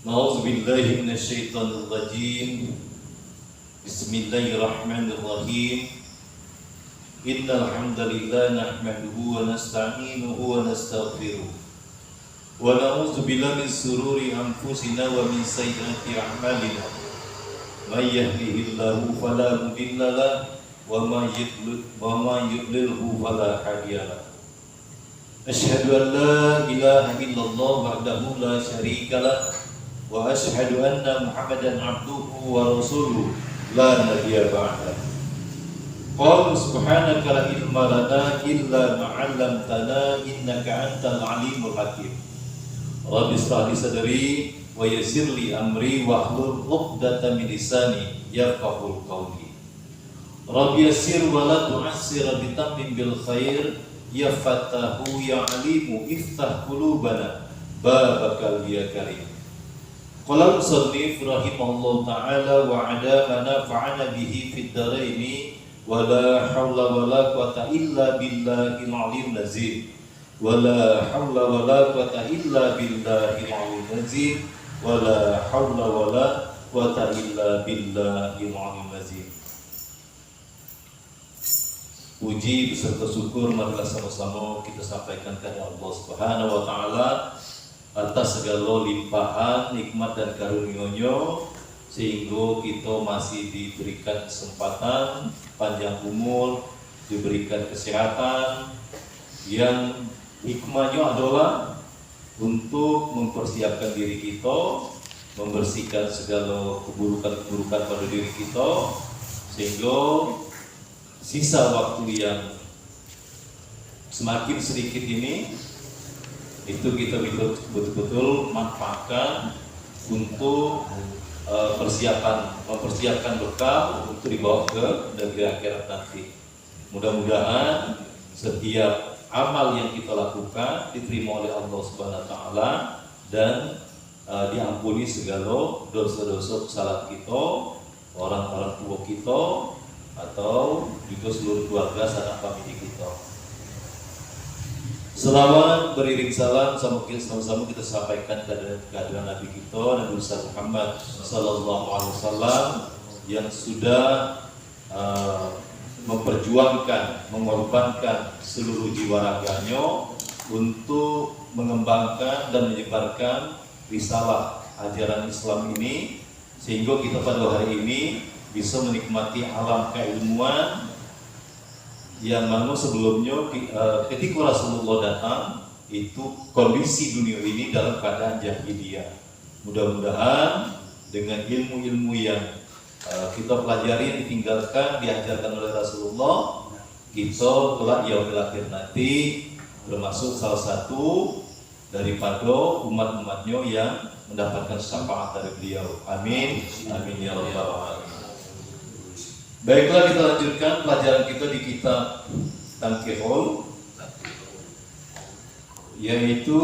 A'udzu billahi minasyaitonir rajim. Bismillahirrahmanirrahim. Innal hamdalillah nahmaduhu wa nasta'inuhu wa nastaghfiruh. Wa na'udzu billahi min shururi anfusina wa min sayyiati a'malina. May yahdihillahu fala mudilla lahu wa may yudlilhu fala hadiya lahu. Asyhadu an la ilaha illallah wahdahu la syarika lahu wa asyhadu anna Muhammadan abduhu wa rasuluhu la nabiyya ba'da. Qala subhanaka la ilma lana illa ma 'allamtana innaka antal alimul hakim. Rabbi shrah li sadri wa yassir li amri wahlul 'uqdatam min lisani yafqahul qawli. Rabbi yassir wa la tu'assir bitammim bil khair ya fatahu ya alimu iftah qulubana babakal ya karim. Qala musannif rahimahullah ta'ala wa 'ada ma nafa'ana bihi fid dharaini wa la haula wa la quwata illa billahil 'aliyyil azim wa la haula wa la quwata illa billahil 'aliyyil azim wa la haula wa la quwata illa billahil 'aliyyil azim. Puji beserta syukur marilah sama-sama kita sampaikan kepada Allah Subhanahu wa taala atas segala limpahan nikmat dan karunia-Nya sehingga kita masih diberikan kesempatan panjang umur, diberikan kesehatan yang hikmahnya adalah untuk mempersiapkan diri kita, membersihkan segala keburukan-keburukan pada diri kita sehingga sisa waktu yang semakin sedikit ini itu kita betul-betul manfaatkan untuk mempersiapkan bekal untuk dibawa ke negeri akhirat nanti. Mudah-mudahan setiap amal yang kita lakukan diterima oleh Allah Subhanahu wa taala dan diampuni segala dosa-dosa kesalahan kita, orang-orang tua kita atau juga seluruh keluarga sanak famili kita. Selawat beriring salam sama-sama kita sampaikan kehadiran Nabi kita Nabi Muhammad sallallahu alaihi wasallam yang sudah memperjuangkan, mengorbankan seluruh jiwa raganya untuk mengembangkan dan menyebarkan risalah ajaran Islam ini sehingga kita pada hari ini bisa menikmati alam keilmuan yang mana sebelumnya ketika Rasulullah datang itu kondisi dunia ini dalam keadaan jahiliyah. Mudah-mudahan dengan ilmu-ilmu yang kita pelajari, ditinggalkan, diajarkan oleh Rasulullah, kita kelak yaumil akhir nanti termasuk salah satu daripada umat-umatnya yang mendapatkan syafaat dari beliau. Amin. Amin ya rabbal alamin. Baiklah, kita lanjutkan pelajaran kita di kitab Tanqihul, yaitu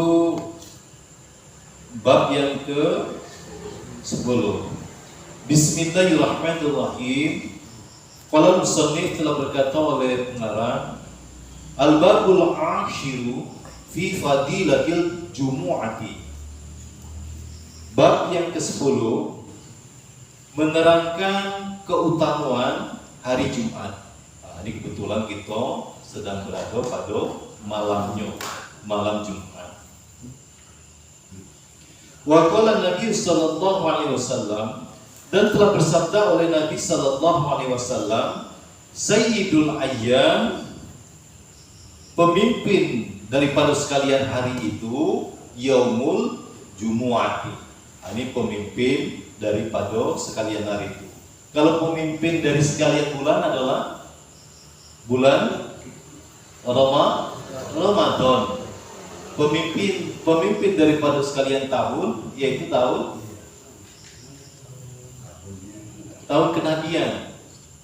bab yang ke-10. Bismillahirrahmanirrahim. Qala musannif telah berkata oleh pengarang, Al-babul ashiru fi fadilatil jumu'ati. Bab yang ke-10 menerangkan keutamaan hari Jumat. Ini kebetulan kita sedang berada pada malam Jumat. Wa qala Nabi sallallahu alaihi wasallam, dan telah bersabda oleh Nabi sallallahu alaihi wasallam, Sayyidul ayyam, pemimpin daripada sekalian hari itu yaumul jumu'ati. Ini pemimpin daripada sekalian hari itu. Kalau pemimpin dari sekalian bulan adalah bulan Ramadan. Pemimpin daripada sekalian tahun yaitu tahun kenabian.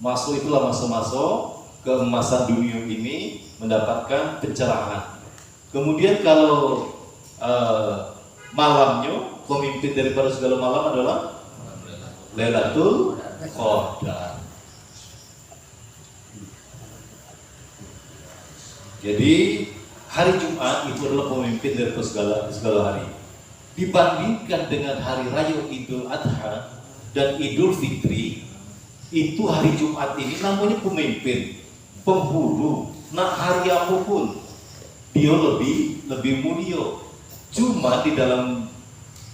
Itulah masa-masa keemasan dunia ini mendapatkan pencerahan. Kemudian kalau malamnya, pemimpin daripada segala malam adalah Lailatul Qadar. Jadi hari Jumat itu adalah pemimpin dari segala hari. Dibandingkan dengan hari raya Idul Adha dan Idul Fitri, itu hari Jumat ini namanya pemimpin, penghulu. Nah, hari apapun dia lebih mulia. Cuma di dalam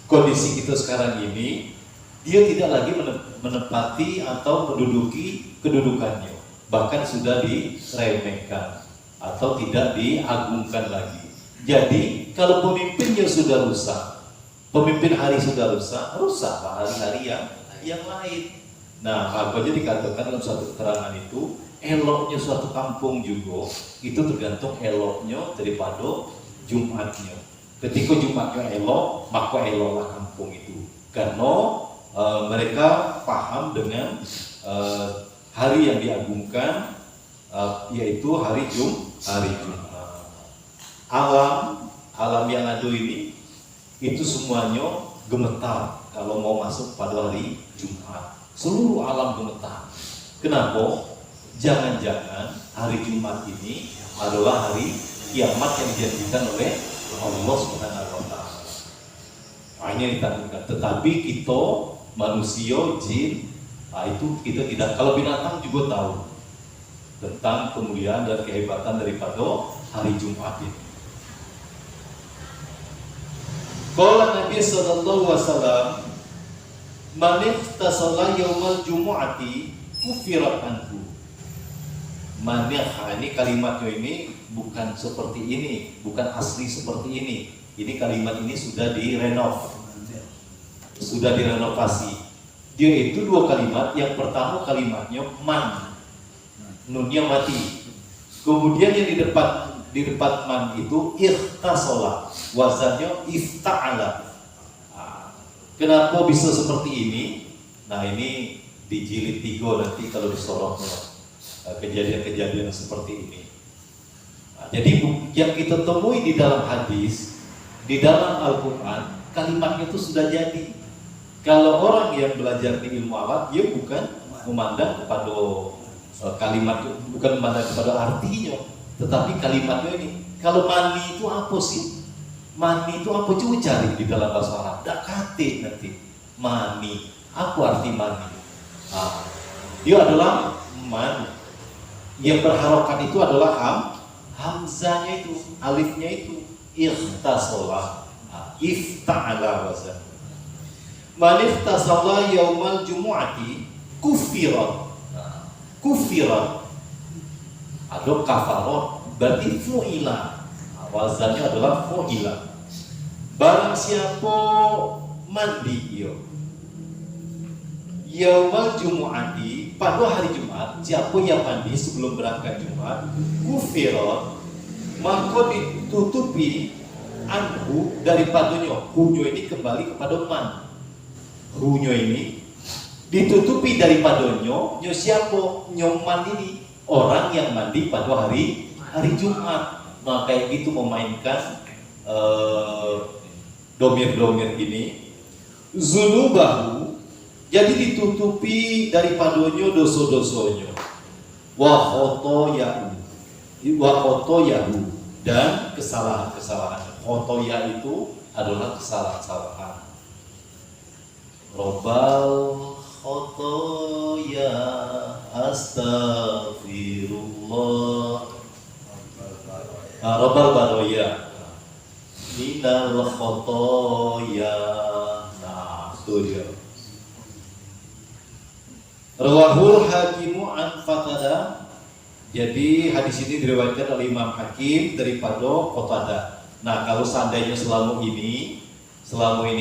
kondisi kita sekarang ini, dia tidak lagi menempati atau menduduki kedudukannya, bahkan sudah diremehkan atau tidak diagungkan lagi. Jadi kalau pemimpinnya sudah rusak, pemimpin hari sudah rusaklah hari-hari yang lain. Nah, makanya dikatakan dalam satu keterangan itu, eloknya suatu kampung juga itu tergantung eloknya daripada Jumatnya. Ketika Jumatnya elok, maka eloklah kampung itu, karena mereka paham dengan hari yang diagungkan, yaitu hari Jumat. Alam yang ada ini itu semuanya gemetar kalau mau masuk pada hari Jumat. Seluruh alam gemetar. Kenapa? Jangan-jangan hari Jumat ini adalah hari kiamat yang dijanjikan oleh Allah Subhanahu wa Ta'ala. Ini ditakutkan. Tetapi kita manusia, jin, itu kita tidak. Kalau binatang juga tahu tentang kemuliaan dan kehebatan daripada hari Jumat ini. Qala Nabi sallallahu alaihi wasallam, man iftasala yaumal jumu'ati kufirat anhu. Ini kalimatnya ini bukan seperti ini, bukan asli seperti ini. Ini kalimat ini sudah direnovasi. Dia itu dua kalimat. Yang pertama kalimatnya man, nunnya mati. Kemudian yang di depan man itu ikhtasola, wazannya ifta'ala. Kenapa bisa seperti ini? Nah, ini di jilid 3 nanti kalau disorotnya kejadian-kejadian seperti ini. Nah, jadi yang kita temui di dalam hadis, di dalam Al-Quran, kalimatnya itu sudah jadi. Kalau orang yang belajar di ilmu alat, dia bukan memandang kepada kalimat, bukan memandang kepada artinya, tetapi kalimatnya ini. Kalau mani itu apa sih? Mani itu apa? Coba cari di dalam bahasa Arab. Tak kate nanti. Mani. Apa arti mani? Dia adalah man. Yang berharokat itu adalah hamzanya itu, alifnya itu ikhtasola, ifta'ala wazan. Man ikhtasola yaumal jumu'ati kufirat. Kufirat. Ada kafarot, berarti fu'ila. Wazannya adalah fu'ila. Barang siapa mandi yaumal jumu'ati, pada hari Jumat, siapa yang mandi sebelum berangkat Jumat, kufirat, maka ditutupi anhu daripadanya. Hunyo ini kembali kepada man. Hunyo ini ditutupi daripadanya. Nyo siapa? Nyoman ini orang yang mandi pada hari Jumat. Nah, kayak gitu memainkan domir-domir ini. Zunubahu, jadi ditutupi daripadanya dosa-dosanya. Wa khotoyahu, dan kesalahan-kesalahan. Khotoya itu adalah kesalahan-kesalahan. Robbal khotoya astaghfirullah. Robbal baroya minal khotoya. Nah, itu dia. Rawahul Hakimu an Qatadah. Jadi hadis ini diriwayatkan oleh Imam Hakim daripada Qatadah. Nah, kalau seandainya selama ini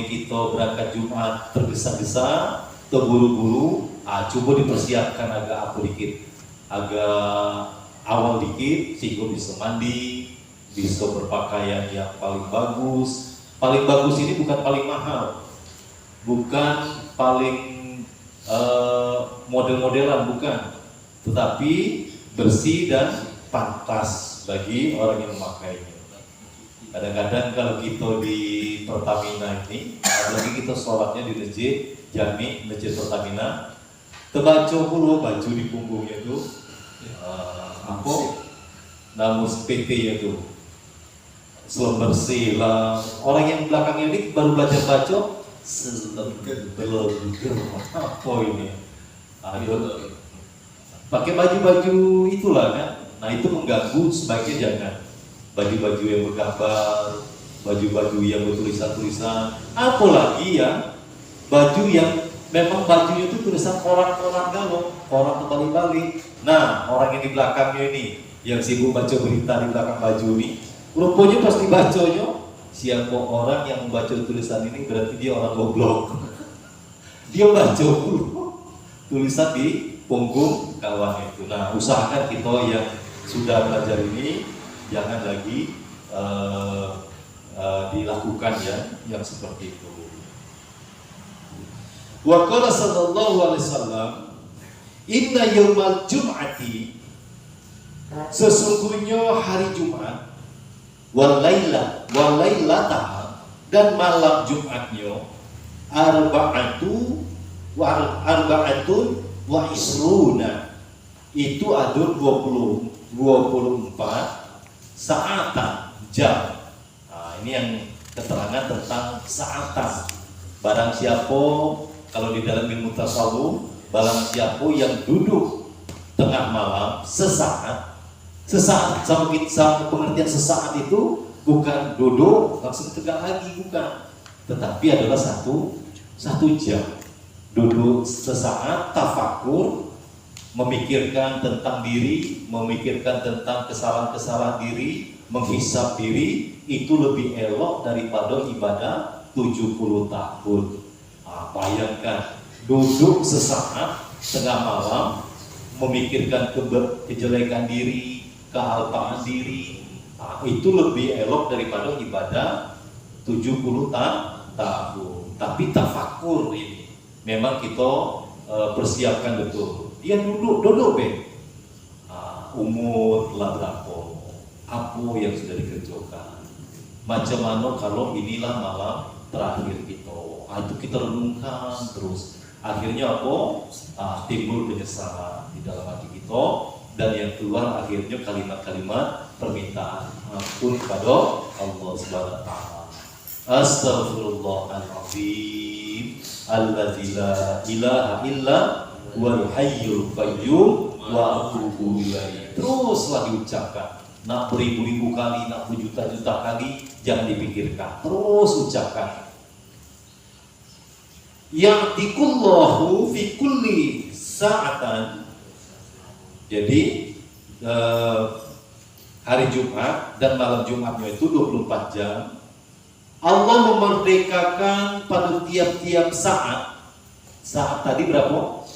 kita berangkat Jumat tergesa-gesa, terburu-buru, coba dipersiapkan agak awal dikit, sehingga bisa mandi, bisa berpakaian yang paling bagus. Paling bagus ini bukan paling mahal, bukan paling model-modelan, bukan, tetapi bersih dan pantas bagi orang yang memakainya. Kadang-kadang kalau kita di Pertamina ini, apalagi kita sholatnya di masjid Pertamina, terbaca puluh baju di punggungnya itu, namun PT nya itu selembar silang. Orang yang belakangnya ini baru belajar baca, selembar apa ini? Ayo, pakai baju-baju itulah kan. Nah itu mengganggu, sebaiknya jangan. Baju-baju yang bergambar, baju-baju yang bertulisan-tulisan, apalagi ya baju yang memang bajunya itu tulisan koran-koran galau, koran terbalik-balik. Nah orang yang di belakangnya ini yang sibuk baca berita di belakang baju ini, rupanya pas dibacanya, siapa orang yang membaca tulisan ini berarti dia orang goblok. Dia baca dulu tulisan di punggung kawan itu. Nah usahakan kita yang sudah belajar ini jangan lagi dilakukan ya yang seperti itu. Wa qala sallallahu alaihi wasallam, inna yaumal jum'ati, sesungguhnya hari Jumat, wal lailata, dan malam Jumatnya, arba'atun wa isruna, itu ada 24 saatan, jam. Nah, ini yang keterangan tentang saatan. Barang siapa, kalau di dalam ilmu tasawuf, barang siapa yang duduk tengah malam sesaat, sama pengertian sesaat itu bukan duduk langsung tegak lagi, bukan, tetapi adalah satu jam. Duduk sesaat, tafakur, memikirkan tentang diri, memikirkan tentang kesalahan-kesalahan diri, menghisap diri, itu lebih elok daripada ibadah 70 tahun. Nah, bayangkan, duduk sesaat tengah malam, memikirkan kejelekan diri, kealpaan diri, nah, itu lebih elok daripada ibadah 70 tahun. Tapi tafakur ini memang kita persiapkan betul. Dia duduk be. Umur telah berapa? Apa yang sudah dikerjakan? Macam mana kalau inilah malam terakhir kita? Itu kita renungkan terus. Akhirnya apa? Timbul penyesalan di dalam hati kita, dan yang keluar akhirnya kalimat-kalimat permintaan ampun kepada Allah Subhanahu wa taala. Astaghfirullahaladzim alladzi la ilaha illa wal hayyul qayyum wa atubu ilaihi. Teruslah diucapkan, nak beribu-ribu kali, nak berjuta-juta kali, jangan dipikirkan, terus ucapkan. Ya'tikullahu fi kulli sa'atan. Jadi hari Jumat dan malam Jumatnya itu 24 jam. Allah memerdekakan pada tiap-tiap saat. Saat tadi berapa?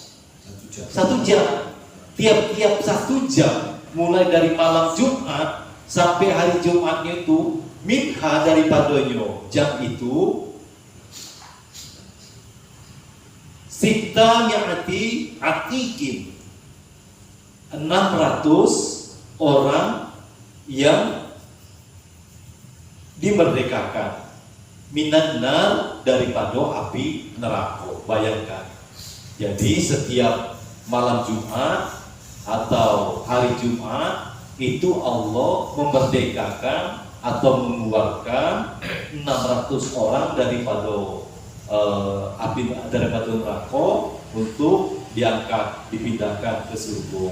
1 jam. Tiap-tiap 1 jam, mulai dari malam Jumat sampai hari Jumatnya itu, minha daripadanya jam itu, sita mi'ati atikin, 600 orang yang dimerdekakan, minan nar, daripada api neraka. Bayangkan, jadi setiap malam Jumat atau hari Jumat itu Allah memerdekakan atau mengeluarkan 600 orang daripada api, daripada neraka, untuk diangkat, dipindahkan ke surga.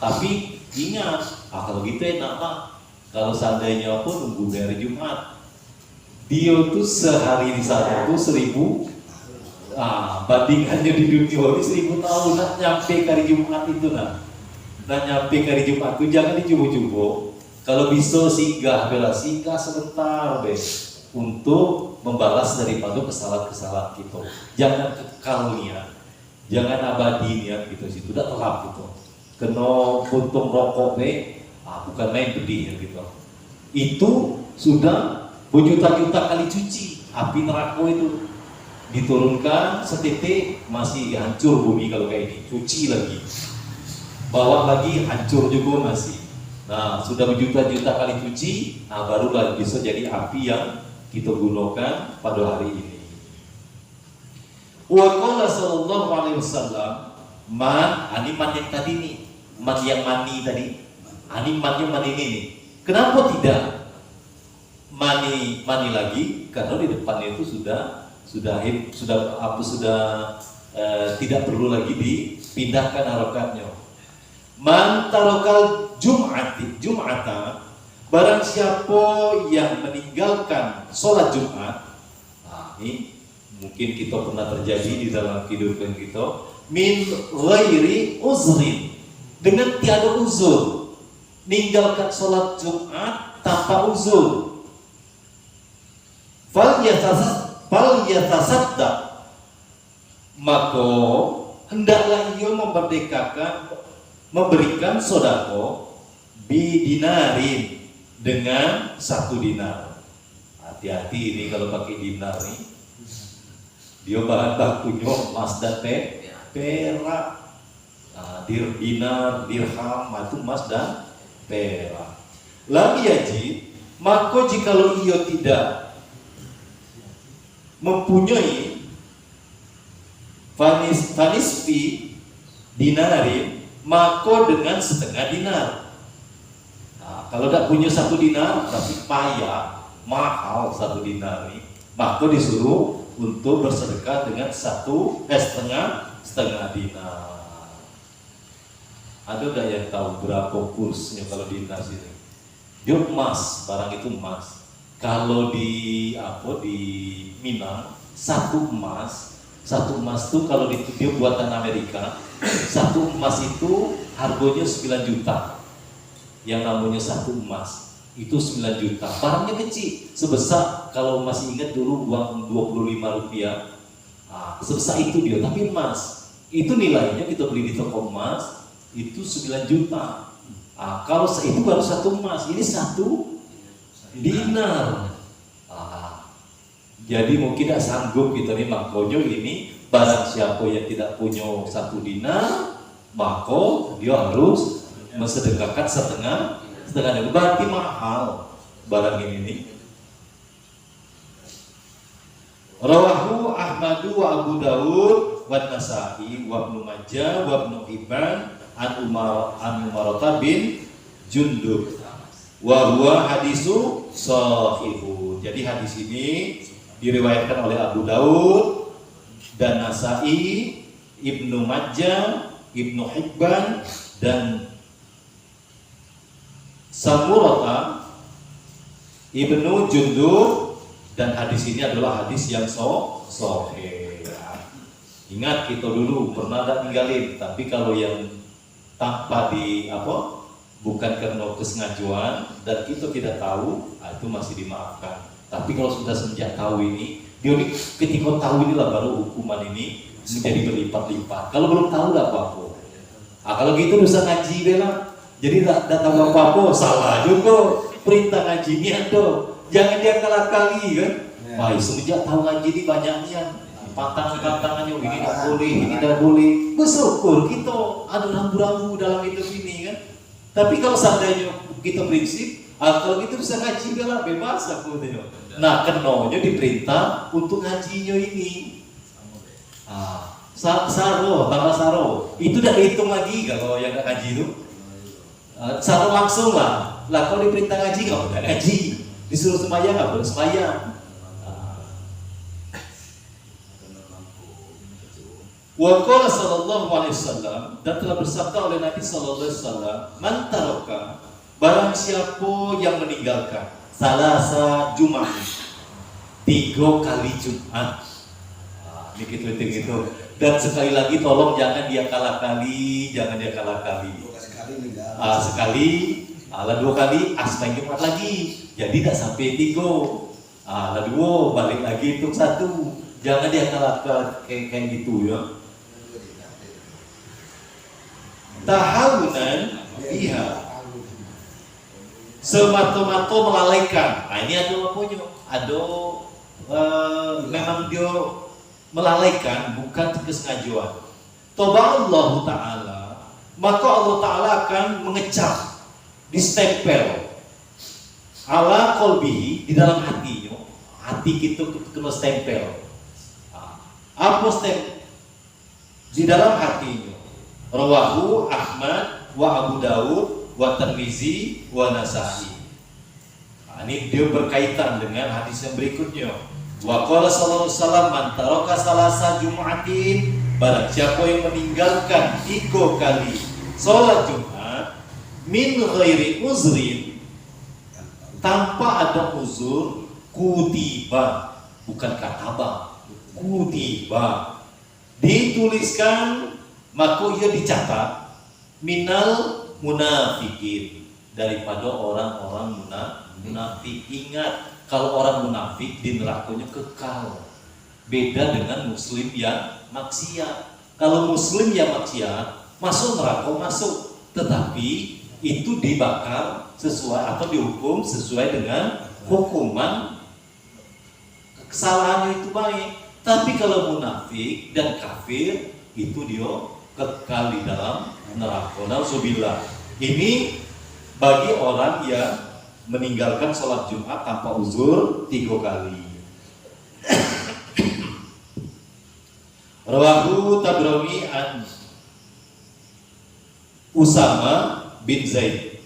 Tapi ingat, kalau gitu enak lah. Kalau seandainya pun nunggu hari Jumat, dia tuh sehari di sana tuh 1000. Bandingannya di dunia ini 1000 tahun nak nyampe ke hari Jumat itu nak nyampe ke hari Jumat itu jangan dicoba-coba. Kalau bisa singgah sebentar untuk membalas daripada kesalahan-kesalahan kita. Jangan kekal niat, jangan abadi niat gitu, situ udah telat gitu. Kena puntung rokok bukan main pedih gitu. Itu sudah berjuta-juta kali cuci. Api neraka itu diturunkan setitik, masih hancur bumi kalau kayak ini, cuci lagi, bawa lagi, hancur juga masih. Nah, sudah berjuta-juta kali cuci, barulah bisa jadi api yang kita gunakan pada hari ini. Wa qala sallallahu alaihi wasallam, man yang tadi nih, man yang mani tadi, man yang mani ini nih. Kenapa tidak mani lagi karena di depannya itu sudah tidak perlu lagi dipindahkan harokatnya. Man tarokal jum'ata, barang siapa yang meninggalkan sholat Jumat. Nah, ini mungkin kita pernah terjadi di dalam kehidupan kita, min ghairi uzrin, dengan tiada uzur, meninggalkan sholat Jumat tanpa uzur. Fal yatasaddaq, maka hendaklah ia memberikan sodako bidinarin, dengan 1 dinar. Hati-hati ini kalau pakai dinar nih, dia bahan bakunya emas dan perak. Nah, dinar, dirham itu emas dan perak. Lam yajid, maka jikalau ia tidak mempunyai fanisfi dinarin, maka dengan 1/2 dinar. Nah, kalau tidak punya 1 dinar tapi payah mahal 1 dinar ini, maka disuruh untuk bersedekah dengan 1,5 dinar. Ada nggak yang tahu berapa kursnya kalau dinar ini? Dia emas, barang itu emas. Kalau di Minang, 1 emas tuh kalau dia buatan Amerika, 1 emas itu harganya 9 juta. Yang namanya 1 emas itu 9 juta. Barangnya kecil, sebesar, kalau masih ingat dulu uang 25 rupiah. Nah, sebesar itu dia, tapi emas itu nilainya kita beli di toko emas itu 9 juta. Nah, kalau itu baru 1 emas, ini 1 dinar. Jadi mungkin tidak sanggup kita nih makanya ini, barang siapa yang tidak punya 1 dinar, maka dia harus mensedekahkan 1/2 dinar. Berarti mahal barang ini nih. Rawahu Ahmadu wa Abu Dawud wa Nasa'i wa Ibnu Majah wa Ibnu Hibban an Umarata bin Jundub wa huwa hadisu sahihu. Jadi hadis ini diriwayatkan oleh Abu Dawud dan Nasa'i, Ibnu Majah, Ibnu Hibban dan Samurata Ibnu Jundub, dan hadis ini adalah hadis yang sahih. Ingat kita dulu pernah ada ninggalin, tapi kalau yang tanpa bukan karena kesengajaan dan kita tidak tahu, itu masih dimaafkan. Tapi kalau sudah sejak tahu ini, dia ketika tahu inilah baru hukuman ini menjadi berlipat-lipat. Kalau belum tahu tidak apa-apa. Kalau gitu dosa ngaji bela. Jadi tidak tahu apa-apa, salah juga. Perintah ngaji ini ada. Jangan dia kalah-kali kan. Baik, semenjak tahu ngaji ini banyaknya pantangan-pantangannya, ini tidak boleh, ini tidak boleh. Bersyukur kita ada rambu-rambu dalam hidup ini kan. Tapi kalau seandainya kita prinsip, kalau gitu bisa ngaji bela, bebas aku tengok. Nah, kenanya diperintah untuk ngajinya ini. Tambah saro. Itu udah dihitung lagi kalau yang nggak ngaji itu. Saro langsung lah. Kalau diperintah ngaji nggak udah ngaji. Disuruh sembahyang nggak boleh sembahyang. Wa qala sallallahu alaihi wasallam, dan telah bersabda oleh Nabi sallallahu alaihi wasallam, man taraka, barang siapa yang meninggalkan salasa Jumat, 3 kali Jumat. Dikit itu. Dan sekali lagi tolong jangan dia kalah kali. Sekali, 2 kali, asmain Jumat lagi. Jadi tidak sampai 3. 2 balik lagi untuk 1. Jangan dia kalah kayak gitu ya. Tahawunan biha, semata-mata melalaikan. Ini ada apanya? Memang dia melalaikan, bukan kesengajaan. Toba Allah Ta'ala, maka Allah Ta'ala akan mengecap, distempel ala qalbihi, di dalam hatinya. Hati kita kena stempel. Apa stempel? Di dalam hatinya. Rawahu Ahmad wa Abu Dawud wa Tirmizi wa Nasa'i. Ini dia berkaitan dengan hadis yang berikutnya. Wa qala sallallahu alaihi wasallam man taraka salasa jum'atin, barang siapa yang meninggalkan 3 kali salat Jumat min ghairi uzrin, tanpa ada uzur, kutiba, bukan kataba, kutiba, dituliskan, maka ia dicatat minal munafikin, daripada orang-orang munafik. Ingat, kalau orang munafik di nerakanya kekal. Beda dengan muslim yang maksiat. Kalau muslim yang maksiat masuk neraka masuk, tetapi itu dibakar sesuai atau dihukum sesuai dengan hukuman kesalahannya itu baik. Tapi kalau munafik dan kafir itu dia kekal di dalam neraka. Nauzubillah. Ini bagi orang yang meninggalkan sholat Jumat tanpa uzur 3 kali. Rawahu Tabrani an Usama bin Zaid.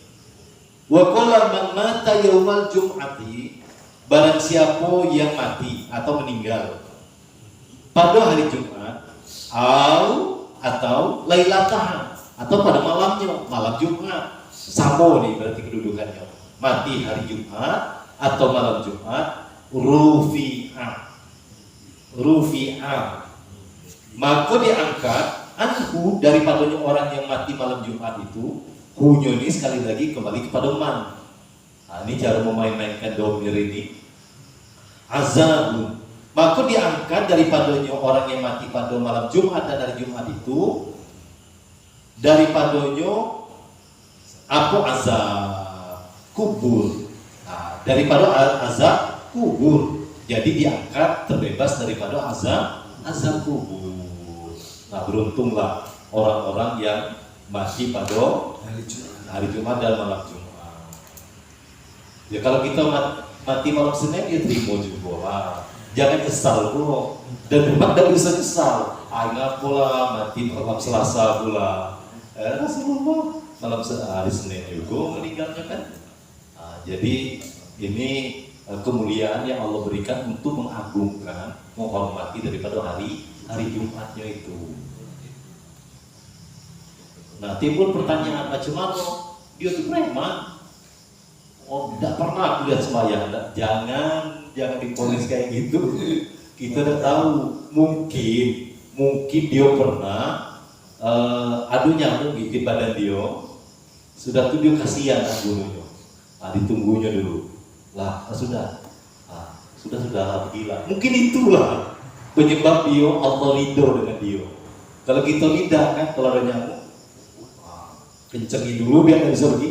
Wa qala man mata yaumal jum'ati, barang siapa yang mati atau meninggal pada hari Jumat, atau lailatah, atau pada malamnya, malam Jumat. Sama nih berarti kedudukannya. Mati hari Jumat atau malam Jumat, rufi'a, maka diangkat anhu, daripadanya orang yang mati malam Jumat itu, hunya ini sekali lagi kembali kepada man. Nah, ini cara memain-mainkan domir ini. Azabun, maka diangkat daripadanya orang yang mati pada malam Jumat dan hari Jumat itu, daripadanya apa? Azab kubur. Nah, daripada azab kubur, jadi diangkat terbebas daripada azab kubur. Nah, beruntunglah orang-orang yang mati pada hari Jumat dan malam Jumat. Ya kalau kita mati malam Senin, ya terima juga. Jangan kesal pula. Dan memang tidak bisa kesal. Ingat pula mati malam Selasa pula. Rasulullah malam hari Senin juga meninggalnya kan. Nah, jadi ini kemuliaan yang Allah berikan untuk mengagungkan, menghormati daripada hari Jumatnya itu. Nah, timbul pertanyaan, macam mana dia itu preman? Oh, tidak pernah aku lihat sembahyang. Jangan diponis kayak gitu. Kita udah tahu, mungkin dia pernah ada nyamuk gigit badan dia. Sudah tuh dia kasihan bunuhnya. Ditunggunya dulu. Sudah gila. Mungkin itulah penyebab dia Allah ridho dengan dia. Kalau kita lidah kan, kalau ada nyamuk, kencengin dulu biar nggak bisa pergi.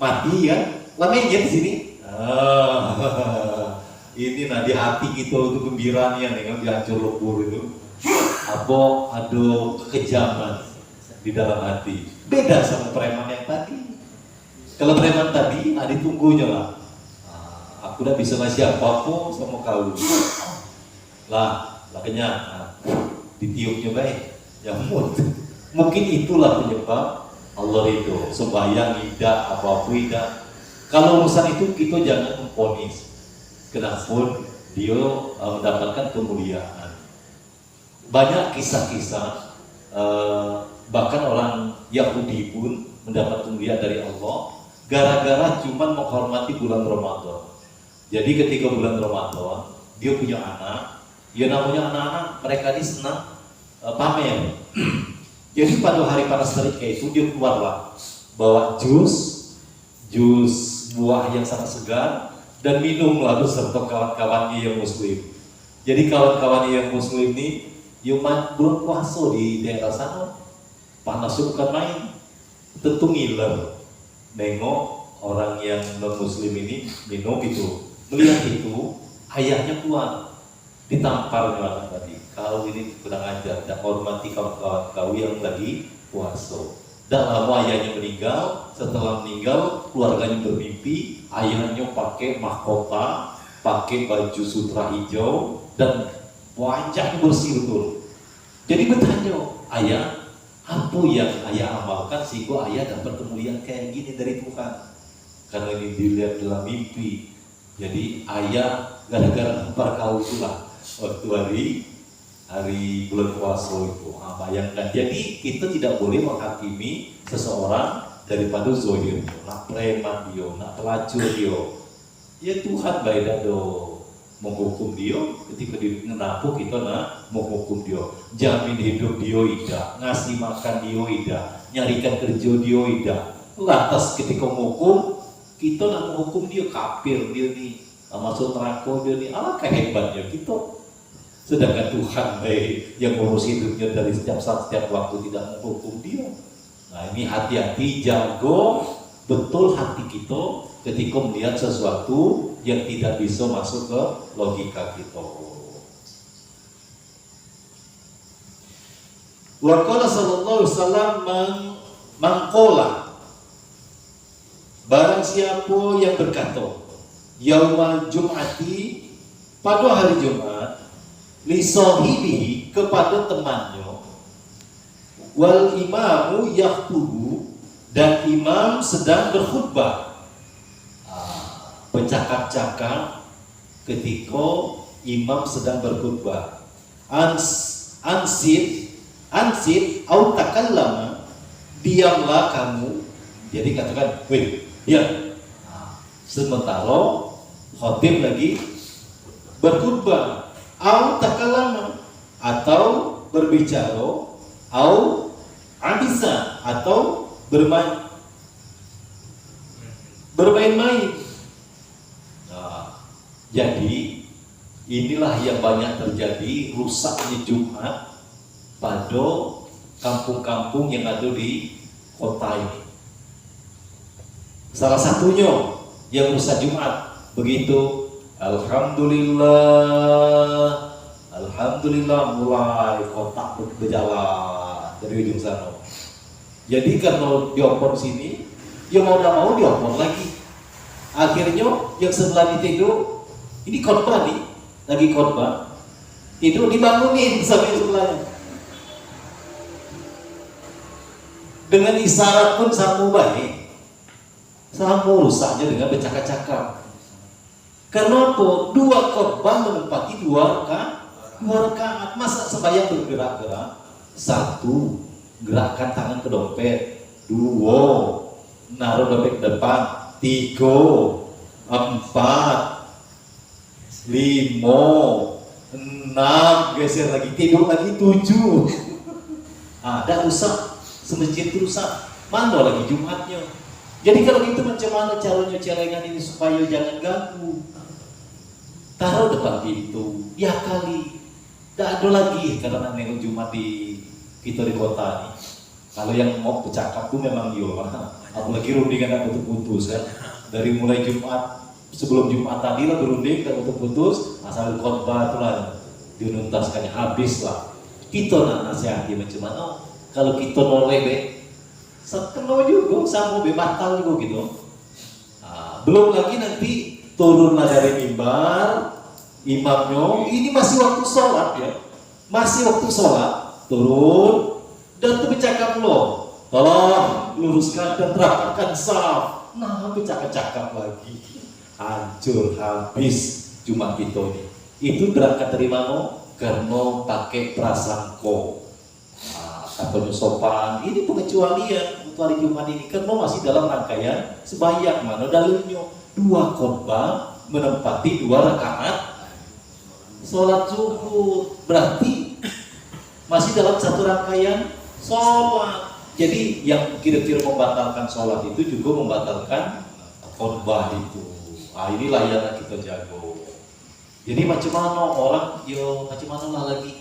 Mati kan, lamanya di sini. Ini di hati kita itu gembiranya nih kan, dihancur lebur itu. Ada kekejaman di dalam hati. Beda sama preman yang tadi. Kalau preman tadi, ditunggunya lah. Aku udah bisa ngasih apa-apa sama kau. Makanya ditiupnya baik. Ya mungkin itulah penyebab Allah itu sembahyang tidak, apa-apa tidak. Kalau urusan itu kita jangan memponis. Kenapa dia mendapatkan kemuliaan. Banyak kisah-kisah, bahkan orang Yahudi pun mendapat kemuliaan dari Allah gara-gara cuma menghormati bulan Ramadan. Jadi ketika bulan Ramadan dia punya anak, ya namanya anak-anak, mereka ini senang pamer. Jadi pada hari panas terik kayak itu dia keluarlah bawa jus buah yang sangat segar dan minum lalu serta kawan-kawannya yang muslim. Jadi kawan-kawannya yang muslim ini bulan puasa di daerah sana panasnya bukan main, tentu ngiler. Nengok orang yang non muslim ini minum itu, melihat itu ayahnya keluar ditampar anak tadi. Kau ini kurang ajar, tidak hormati kawan-kawan kau yang lagi puasa. Dan lama ayahnya meninggal. Setelah meninggal, keluarganya bermimpi ayahnya pakai mahkota, pakai baju sutra hijau dan wajahnya bersih betul. Jadi bertanya, ayah, apa yang ayah amalkan sehingga ayah dapat kemuliaan kayak gini dari Tuhan? karena ini dilihat dalam mimpi. Jadi ayah gara-gara lempar kau itulah waktu hari bulan puasa itu. Bayangkan. Jadi kita tidak boleh menghakimi seseorang daripada zahir. Nak preman dia, nak pelacur dia. Ya Tuhan baik do menghukum dia ketika dia menampuk kita nak menghukum dia. Jamin hidup dia tidak, ngasih makan dia tidak, nyarikan kerja dia tidak. Lantas ketika menghukum kita nak menghukum dia kafir dia ni, masuk neraka dia ni. Alangkah hebatnya kita. Sedangkan Tuhan yang ngurus hidupnya dari setiap saat, setiap waktu tidak menghukum dia. Nah ini hati-hati, jago betul hati kita ketika melihat sesuatu yang tidak bisa masuk ke logika kita. Wa qala sallallahu alaihi wasallam mangkola, barang siapa yang berkata yaumal jum'ati, pada hari Jumat, li sahibihi, kepada temannya, wal imamu yaktubu, dan imam sedang berkhutbah. Bercakap-cakap ketika imam sedang berkhutbah. Ansit au takallama, diamlah kamu. Jadi katakan, weh, diam. Sementara khatib lagi berkhutbah. Au takallama, atau berbicara, au abisa, atau bermain-main. Nah, jadi inilah yang banyak terjadi, rusaknya Jumat pada kampung-kampung yang ada di kota ini. Salah satunya yang rusak Jumat begitu. Alhamdulillah mulai kotak berjalan dari ujung sana. Jadi kalau diopor sini, ya mau tidak mau diopor lagi. Akhirnya yang sebelah tidur, ini khotbah nih, lagi khotbah, tidur dibangunin sampai sebelahnya. Dengan isyarat pun sama baik, sama rusaknya dengan bercakap-cakap. Karena apa? Dua khotbah menempati dua rakaat. Masa sembahyang bergerak-gerak? Satu, gerakkan tangan ke dompet. Dua, naruh dompet ke depan. Tiga, empat, lima, enam, geser lagi, tidur lagi, tujuh. Dah rusak, semesjid rusak. Mana lagi Jumatnya? Jadi kalau gitu macam mana caranya celengan ini supaya jangan ganggu? Taruh depan pintu, ya kali. Tidak ada lagi karena nengok Jumat di kita di kota ini. Kalau yang mau bercakap tuh memang dia, apalagi rundingan tak putus-putus kan. Dari mulai Jumat, sebelum Jumat tadi lah berunding tak putus-putus, asal khotbah itulah dinuntaskannya, habis lah. Kita nak nasihati macam mana? Kalau kita noleh sekenal juga, sama batal juga gitu. Belum lagi nanti turunlah dari mimbar, imamnya, ini masih waktu sholat ya, masih waktu sholat, turun dan tuh bercakap loh, tolong luruskan dan rapatkan saf. Nah, bercakap-cakap lagi, hancur habis Jumat kita ini. Itu berangkat dari mana? Karena pakai prasangko. Katanya sopan, ini pengecualian untuk hari Jumat ini karena masih dalam rangkaian sembahyang. Mana dalilnya? Dua khotbah menempati dua rakaat sholat zuhur, berarti masih dalam satu rangkaian sholat. Jadi yang kira-kira membatalkan sholat itu juga membatalkan khotbah itu. Inilah yang kita jago. Jadi macam mana orang, macam mana lah lagi,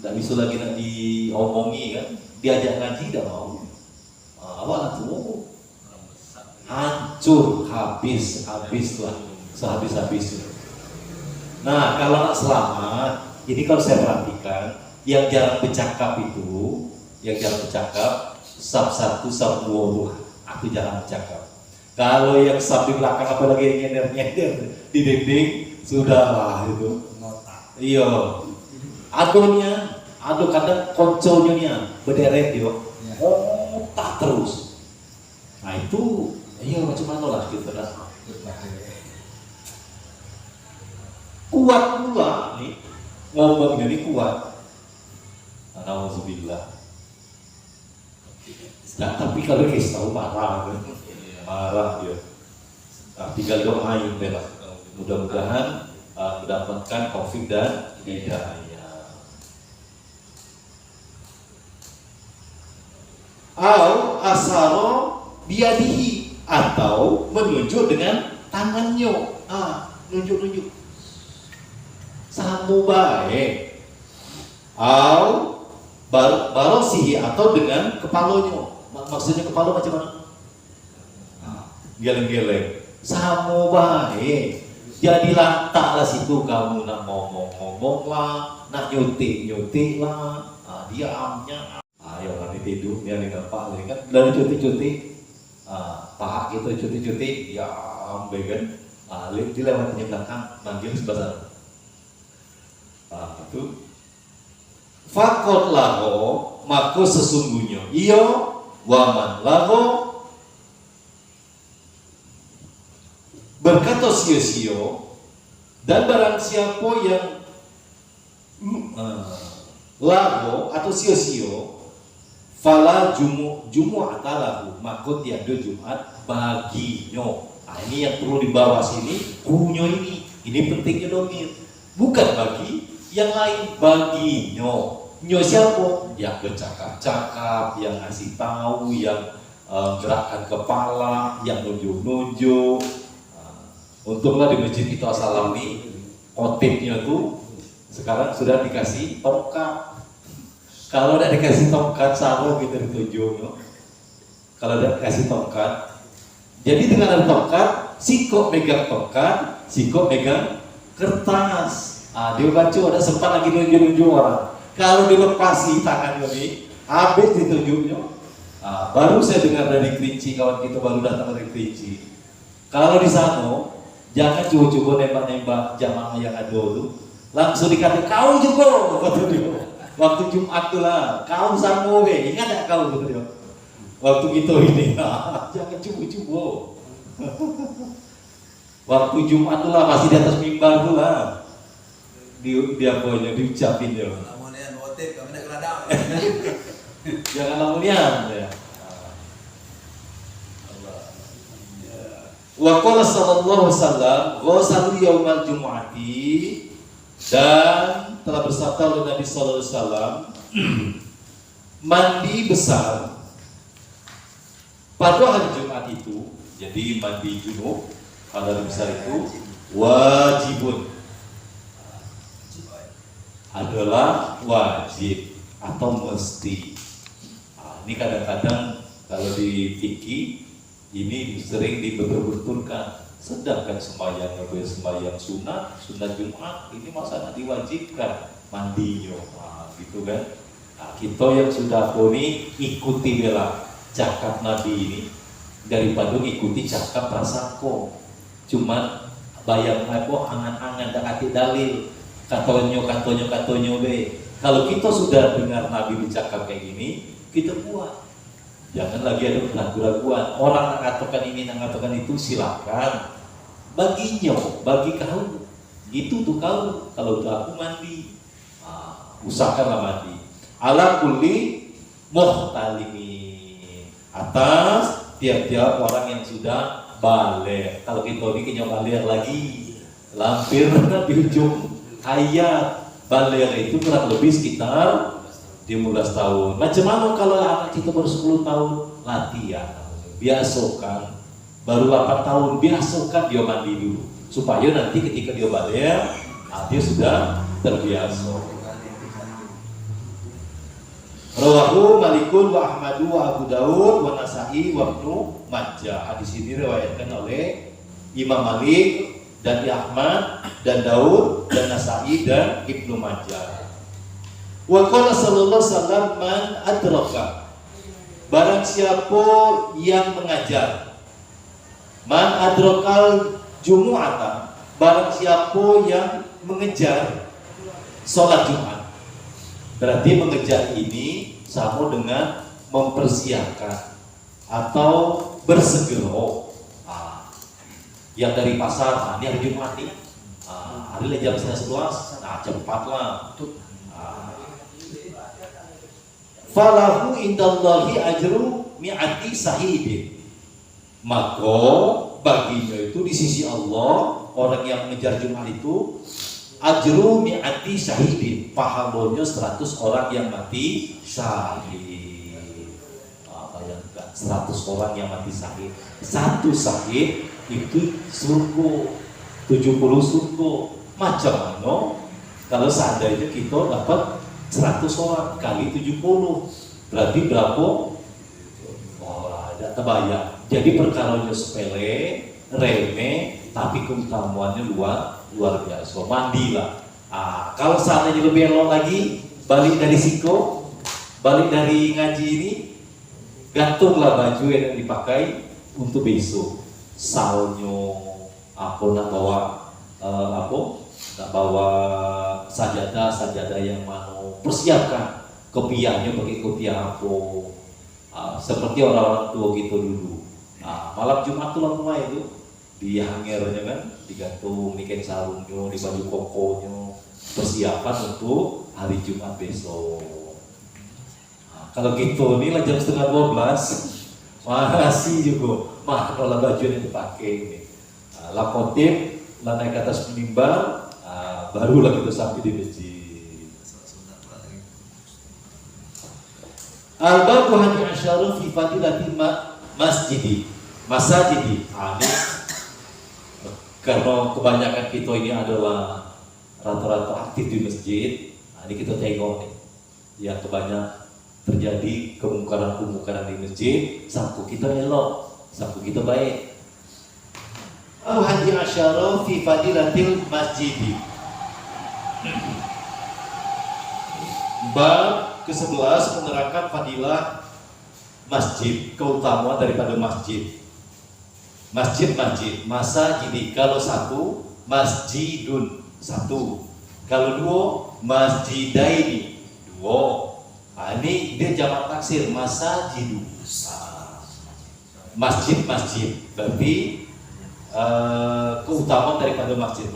tidak bisa lagi nak diomongi kan, diajak ngaji tidak mau. Awal tuh hancur, habis lah, sehabis-habisnya. Nah, kalau nak selamat, ini kalau saya perhatikan, yang jarang bercakap itu, sab satu, sab dua, aku jarang bercakap. Kalau yang sab di belakang apalagi nyender-nyender di dinding, sudahlah itu. Iya. Aduh kadang konconya berderet dia, tak terus. Nah itu, iya macam sudah. Kuat pula nih, ngomong jadi kuat. Alhamdulillah. Nah, tapi kalau kita tahu marah dia. Nah, tinggal doain bela. Mudah-mudahan mendapatkan taufik dan hidayah. Au asaro biadihi, atau menunjuk dengan tangannya. Nunjuk. Samu baik. Au barosihi, atau dengan kepalanya. Maksudnya kepala macam mana? Geleng-geleng. Samu baik. Jadi lantaklah situ kamu nak ngomong lah, nak nyutik lah. Diamnya. Ayo nanti tidur, dia nampak kan dari cuti. Pak itu cuti, ya ambil kan. Dilewatinya belakang, manggil sebelah sana. Itu fakot laho, maka sesungguhnya iyo waman laho, berkata sio-sio, dan barang siapa yang laho atau sio-sio, fala jumu'ata lahu, maka tiada Jumat baginya. Ini yang perlu dibawa sini, kunyo ini pentingnya domir, bukan bagi yang lain, baginya. Nyo siapa? Yang bercakap-cakap, yang ngasih tahu, yang gerakkan kepala, yang nunjuk-nunjuk. Untunglah di masjid itu Assalam nih, khotibnya tuh sekarang sudah dikasih tongkat. Kalau udah dikasih tongkat, sama gitu ditunjuk. Kalau udah dikasih tongkat, jadi dengan ada tongkat, sikok megang tongkat, sikok megang kertas. Dia baca ada sempat lagi nunjuk-nunjuk orang. Kalau dilepasi tangan ini, habis ditunjuknya. Baru saya dengar dari Kerinci, kawan kita baru datang dari Kerinci. Kalau di sana, jangan coba-coba nembak-nembak jamaah yang ada tuh. Langsung dikata kau juga, kata dia. Waktu Jumat tuh lah, kau sama we, ingat tak kau, kata dia. Waktu kita ini, jangan coba-coba. Waktu Jumat tuh lah, masih di atas mimbar tuh lah. Dia punya diucapin dia. Jangan lamunian ya. Wa qala sallallahu alaihi wasallam ghasalu yaumal jumu'ati, dan telah bersabda oleh Nabi sallallahu alaihi wasallam, mandi besar pada hari Jumat itu, jadi mandi junub pada hari besar itu wajibun, adalah wajib atau mesti. Ini kadang-kadang kalau di fikih ini sering dibetul-betulkan. Sedangkan sembahyang sunat Jumat ini masa diwajibkan mandinya, gitu kan? Kita yang sudah poni ikuti bela cakap Nabi ini daripada ikuti cakap prasangko. Cuman bayang angan-angan dan hati dalil. Katonyo be. Kalau kita sudah dengar Nabi bercakap kayak gini, kita buat. Jangan lagi ada keraguan. Orang mengatakan ini, mengatakan itu, silakan. Baginya, bagi kau, itu tuh kau. Kalau aku mandi, usahakanlah mandi. Ala kulli muhtalimin, atas tiap-tiap orang yang sudah balik. Kalau kita ini balik lagi, lampir di ujung ayat balik itu kurang lebih sekitar 15 tahun. Macam mana kalau anak kita baru 10 tahun? Latihan, biasakan. Baru 8 tahun, biasakan dia mandi dulu, supaya nanti ketika dia balik, dia sudah terbiasa. Rawahu Malikun wa Ahmadu wa Abu Daud wa Nasa'i wa Ibnu Majah. Hadis ini diriwayatkan oleh Imam Malik dan Ahmad dan Daud dan Nasa'i dan Ibnu Majah. Wa qala sallallahu alaihi wasallam, man adraka, barang siapa yang mengajar, man adrakal jumu'ata, barang siapa yang mengejar sholat Jumat. Berarti mengejar ini sama dengan mempersiapkan atau bersegera. Yang dari pasar, nah ini hari Jumat nih, hari jam 11, nah cepatlah. Falahu indallahi ajru mi'ati sahidin. Maka baginya itu di sisi Allah, orang yang mengejar Jumat itu ajru mi'ati syahidin, pahalanya 100 orang yang mati syahid. Bayangkan 100 orang yang mati syahid. Satu syahid itu surga 70 surga. Macam mana kalau seandainya kita dapat 100 orang kali 70, berarti berapa? Tidak terbayang. Jadi perkaranya sepele, remeh, tapi keutamaannya luar biasa. Mandilah. Kalau seandainya lebih elok lagi, balik dari siko, balik dari ngaji ini, gantunglah baju yang dipakai untuk besok. Salnya, nak bawa nak bawa sajadah yang mau, persiapkan kopiahnya pakai kopiah apa. Seperti orang-orang tua gitu dulu. Malam Jumat tuh langsung itu dihangirnya kan, digantung, diken sarungnya, di baju kokonya, persiapan untuk hari Jumat besok. Kalau gitu inilah jam 11:30 masih juga mana baju yang dipakai ini. Lakotip, naik ke atas mimbar, barulah kita sampai di masjid. Al-babu hadi asyaru fi fadilatil masjidi. Ini karena kebanyakan kita ini adalah rata-rata aktif di masjid. Ini kita tengok nih, yang kebanyakan terjadi kemungkaran-kemungkaran di masjid. Sapu kita elok, sapu kita baik. Al-hadi asyaru fi fadilatil masjidi. Bab ke-11 menerangkan fadilah masjid, keutamaan daripada masjid. Masjid, masa jadi kalau satu masjidun satu, kalau dua masjidaini dua. Ini dia jamak taksir masajidu. Masjid berarti keutamaan daripada masjid.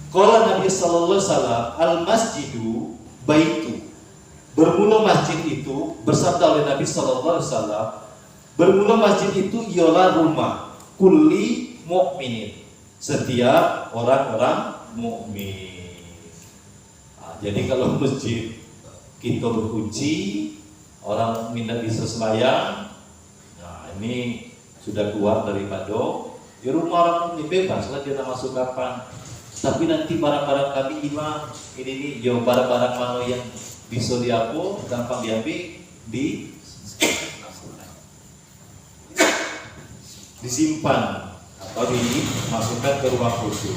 Kalau Nabi Sallallahu Alaihi Wasallam al masjidu baitu, bermula masjid itu, bersabda oleh Nabi Sallallahu Alaihi Wasallam, bermula masjid itu ialah rumah kulli mukminin, setiap orang-orang mukmin. Jadi kalau masjid kita berkunci, orang mukmin tidak bisa sembahyang, ini sudah keluar daripada di rumah orang mukmin, bebaslah dia nak masuk kapan. Tapi nanti barang-barang kami hilang, ini jauh barang-barang mana yang bisa diapo, gampang diambil, disimpan atau dimasukkan ke ruang khusus.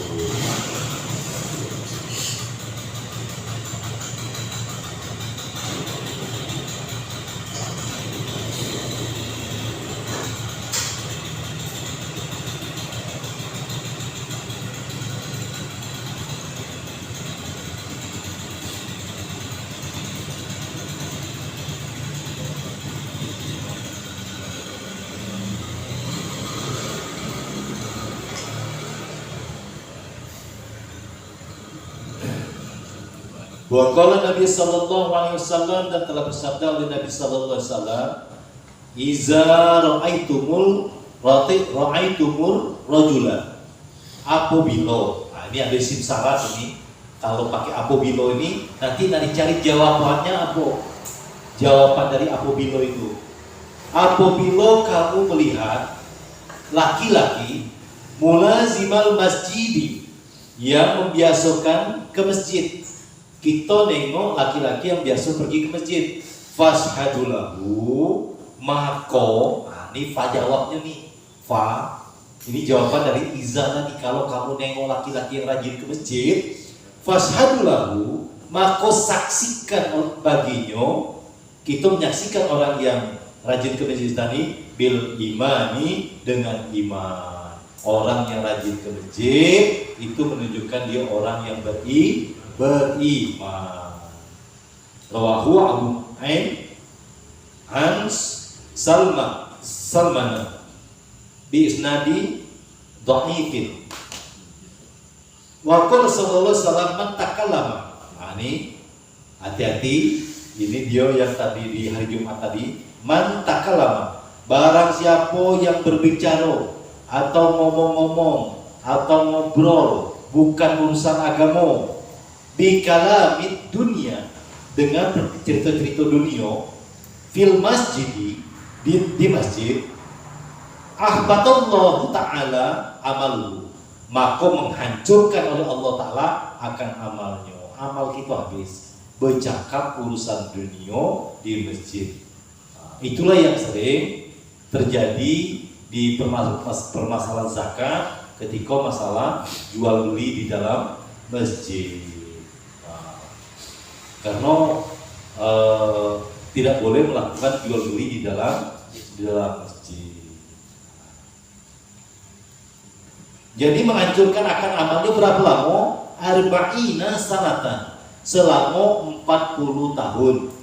Wa qala Nabi sallallahu alaihi wasallam, dan telah bersabda oleh Nabi sallallahu alaihi wasallam, iza ra'aitumur rajula, apabila, ini ada isim syarat ini. Kalau pakai apabila ini nanti cari jawabannya apa? Jawaban dari apabila itu. Apabila kamu melihat laki-laki mulazimal masjidi, yang membiasakan ke masjid. Kita nengok laki-laki yang biasa pergi ke masjid, fashadulahu, maka ini fa jawabnya nih, fa ini jawaban dari iza tadi. Kalau kamu nengok laki-laki yang rajin ke masjid, fashadulahu, maka saksikan baginya. Kita menyaksikan orang yang rajin ke masjid tadi bil imani, dengan iman. Orang yang rajin ke masjid itu menunjukkan dia orang yang beriman. Rawahu Abu Nu'aim an Salman bi isnadi dhaifin. Wa qala sallallahu alaihi wasallam man takallama. Nah, ini hati-hati, ini dia yang tadi di hari Jumat tadi, man takallama. Barang siapa yang berbicara atau ngomong-ngomong atau ngobrol bukan urusan agama, bikalamid dunia, dengan cerita-cerita dunia, fil masjid, di masjid, ahbatallahu ta'ala amalu, maka menghancurkan oleh Allah Ta'ala akan amalnya. Amal kita habis bercakap urusan dunia di masjid. Itulah yang sering terjadi di permasalahan zakat ketika masalah jual beli di dalam masjid. Karena tidak boleh melakukan jual beli di dalam masjid. Jadi menghancurkan akan amalnya berapa lama? Arba'ina sanatan, selama 40 tahun.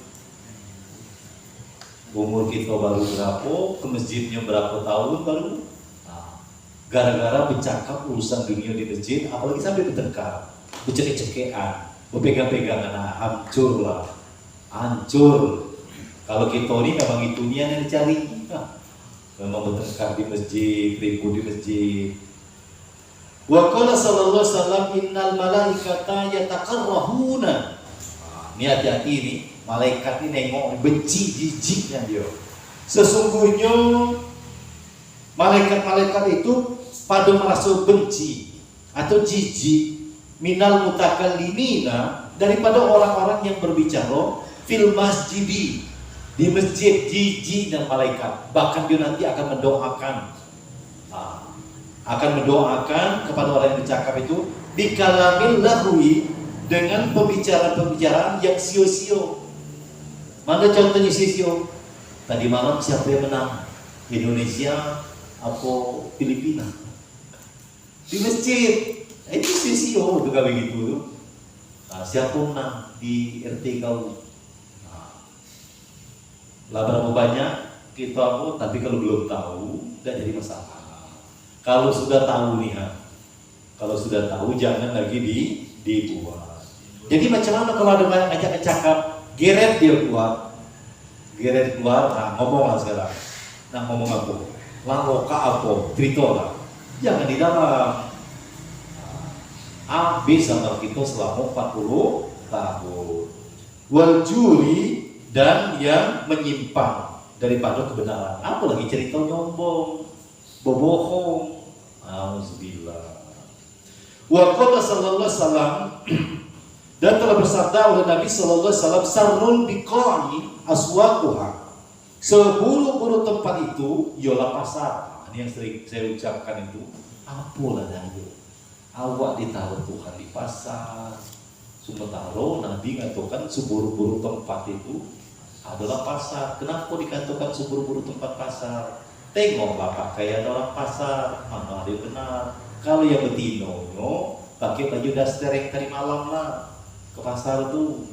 Umur kita baru berapa, ke masjidnya berapa tahun baru. Gara-gara bercakap urusan dunia di masjid, apalagi sampai bertengkar, bercekek-cekekan, berpegang-pegangan, hancur lah, hancur. Kalau kita ini memang itunya yang dicari, memang bertengkar di masjid, ribut di masjid. Wa qala sallallahu alaihi wasallam innal malaikata yataqarrahuna. Ini hati-hati ini, malaikat ini nengok benci jijiknya dia. Sesungguhnya malaikat-malaikat itu pada merasa benci atau jijik minal mutakallimina, daripada orang-orang yang berbicara fil masjidi, di masjid. Jijik dan malaikat, bahkan dia nanti akan mendoakan kepada orang yang bercakap itu bikalamil lahwi, dengan pembicaraan-pembicaraan yang sio-sio. Mana contohnya sio-sio? Tadi malam siapa yang menang? Indonesia atau Filipina? Di masjid. Itu sio-sio juga begitu. Nah, siapa menang di RT kau? Lah berapa banyak kita tahu, tapi kalau belum tahu tidak jadi masalah. Kalau sudah tahu nih, kalau sudah tahu jangan lagi dibuat. Jadi macam mana kalau ada ngajak cakap, geret dia keluar, nah ngomong lah sekarang. Nah ngomong apa? Lalu apa? Cerita lah. Jangan di dalam. Habis sama kita selama 40 tahun. Wal juri, dan yang menyimpang daripada kebenaran. Apalagi cerita nyombong, bohong. Auzubillah. Wa qala sallallahu alaihi wasallam, dan telah bersabda oleh Nabi sallallahu alaihi wasallam, sarrul biqa'i aswaquha, seburuk-buruk tempat itu ialah pasar. Ini yang sering saya ucapkan itu. Apalah dahulu awak ditaruh Tuhan di pasar, sementara Nabi mengatakan seburuk-buruk tempat itu adalah pasar. Kenapa dikatakan seburuk-buruk tempat pasar? Tengoklah pakaian orang pasar, mana ada yang benar. Kalau yang betinonya pakai baju daster yang tadi malam lah ke pasar tuh.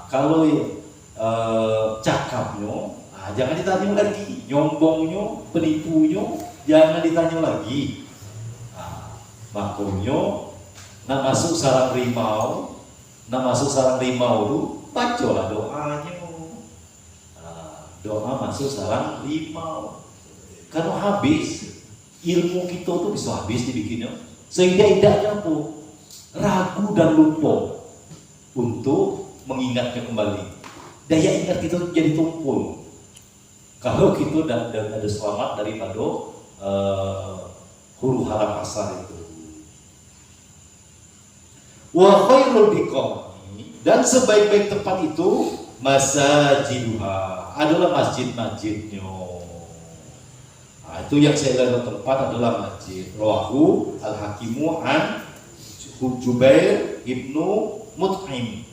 Kalau cakapnya, jangan ditanya lagi. Nyombongnya, penipunya, jangan ditanya lagi. Makanya nak masuk sarang rimau, tuh bacalah doanya. Doa masuk sarang rimau. Karena habis ilmu kita tuh bisa habis dibikinnya, sehingga indahnya tuh ragu dan lupa untuk mengingatnya kembali. Daya ingat kita jadi tumpul kalau kita dan ada selamat daripada huru hara pasar itu. Wa khairul biqa'i, dan sebaik-baik tempat itu masajiduha, adalah masjid-masjidnya. Itu yang saya lihat tempat adalah masjid. Rawahu al-Hakimu an Jubair ibnu Mut'im.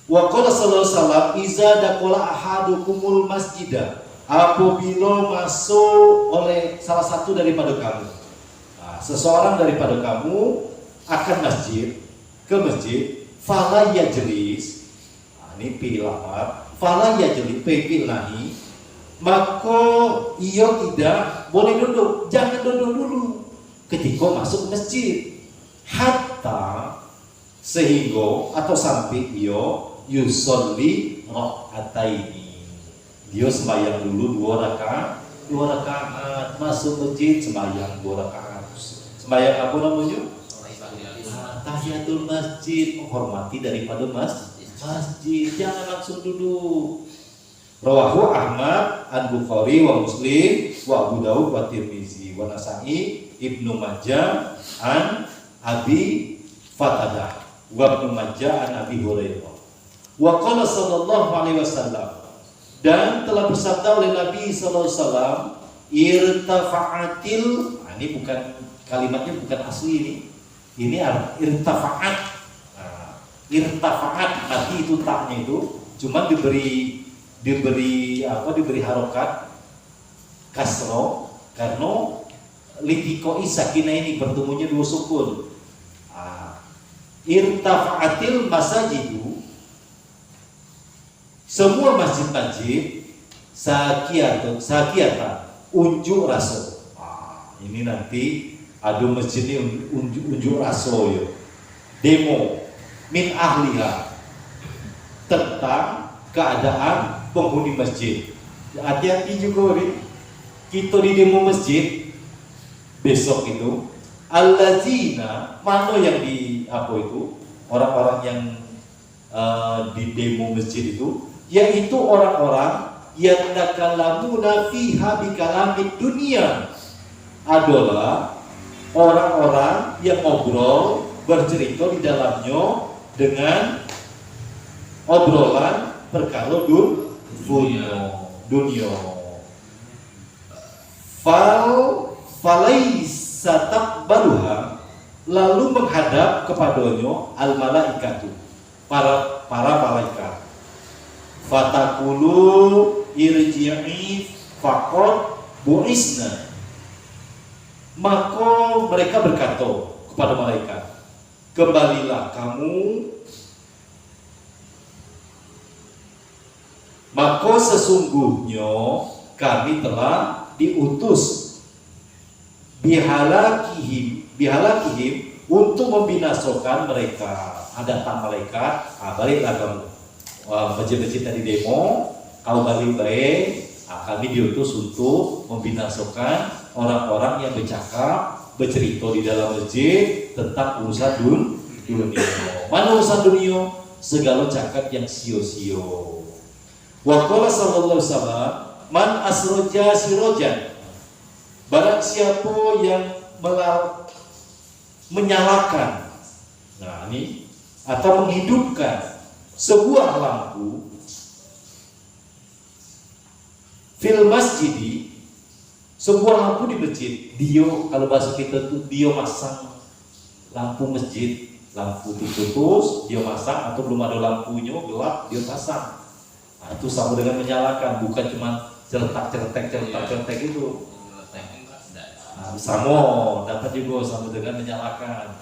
Wa qala sallallahu alaihi wasallam, iza dakhala ahadukumul masjidah, apabila masuk oleh salah satu daripada kamu, seseorang daripada kamu akan ke masjid, fala yajlis, ini pilar, fala yajlis, pilahi, maka ia tidak boleh duduk. Jangan duduk dulu. ketika masuk masjid. Hatta sehingga atau sampai iyo yusolli rakaataini. Dia sembahyang dulu 2 rakaat masuk masjid, sembahyang 2 rakaat. Sembahyang apa namanya? Tahiyatul masjid, menghormati daripada masjid, jangan langsung duduk. Rawahu Ahmad, An-Bukhari wa Muslim wa Abu Dawud wa Tirmizi wa Nasa'i, Ibnu Majah an Abi Fatadah wa Ibnu Majah an Abi Hurairah. Wa qala sallallahu alaihi wasallam, dan telah bersabda oleh Nabi sallallahu alaihi wasallam, irtafa'atil, ini bukan kalimatnya, bukan asli ini irtafa'at. Irtafa'at tadi itu taknya itu cuma diberi harokat kasro karena litikoi sakinah ini bertemunya 2 sukun. Irtafa'atil masajidu, semua masjid-masjid sakiyata unjuk rasa. Ini nanti ada masjid ini unjuk rasa ya. Demo min ahliha, tentang keadaan penghuni masjid. Hati-hati juga kita di demo masjid besok itu. Allazina, mana yang di apa itu orang-orang yang di demo masjid itu, yaitu orang-orang yang takalamuna fiha bikalamid dunia, adalah orang-orang yang ngobrol bercerita di dalamnya dengan obrolan perkara dunia. Falaisa taqbaluha, lalu menghadap kepadanya al malaikatu, para malaikat. Fatakulu irji'i faqad bu'isna, maka mereka berkata kepada malaikat, kembalilah kamu, maka sesungguhnya kami telah diutus bihalakihim untuk membinasakan mereka. Datang malaikat, baliklah kamu, masjid-masjid tadi demo, kalau balik baik, kami diutus untuk membinasakan orang-orang yang bercerita di dalam masjid tentang urusan dunia. Mana urusan dunia? Segala cakap yang sio-sio. Wa qala sallallahu alaihi wasallam, man asroja sirojan, barang siapa yang menyalakan, nah ini, atau menghidupkan sebuah lampu fil masjidi, sebuah lampu di masjid. Dia, kalau bahasa kita tuh, dia masang lampu masjid, lampu diputus, dia masang, atau belum ada lampunya gelap, dia pasang. Nah, itu sama dengan menyalakan, bukan cuma ceretek itu. Nah, sama dapat juga sama dengan menyalakan.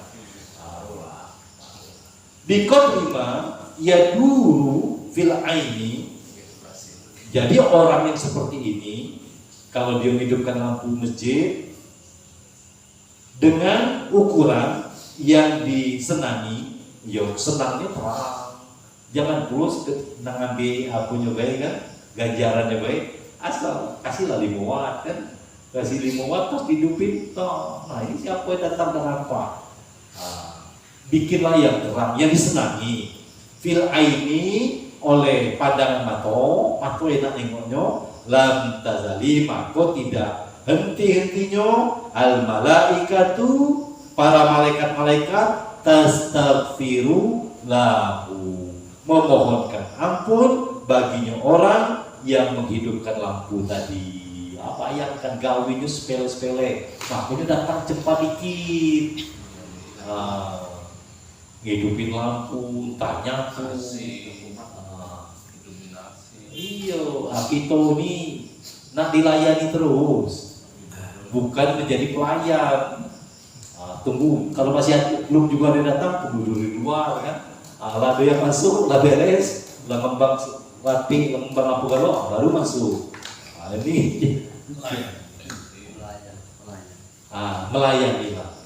Biqadrima ya dulu fil aini. Jadi orang yang seperti ini, kalau dia menghidupkan lampu masjid dengan ukuran yang disenangi, yo senangnya terang. Jangan terus ngambil apunya baik kan, ganjarannya baik, asal kasihlah 5 watt kan, kasih 5 watt terus dihidupin toh. Nah ini siapa yang datang dengan apa? Bikinlah yang terang, yang disenangi. Fil aini, oleh pandangan mata enak nengoknya, lam tazali, maka tidak henti-hentinya al malaikatu, para malaikat tastaghfiru lahu, memohonkan ampun baginya orang yang menghidupkan lampu tadi. Bayangkan gawinya sepele-sepele, makanya datang cepat dikit. Ngidupin lampu, tanya tuh. Iya, kita ini nak dilayani terus, bukan menjadi pelayan. Tunggu, kalau masih belum juga ada datang, tunggu dulu di luar kan. Lah ada yang masuk, lah beres, lah ngembang rapi, ngembang lampu kalau baru masuk. Ini melayanilah.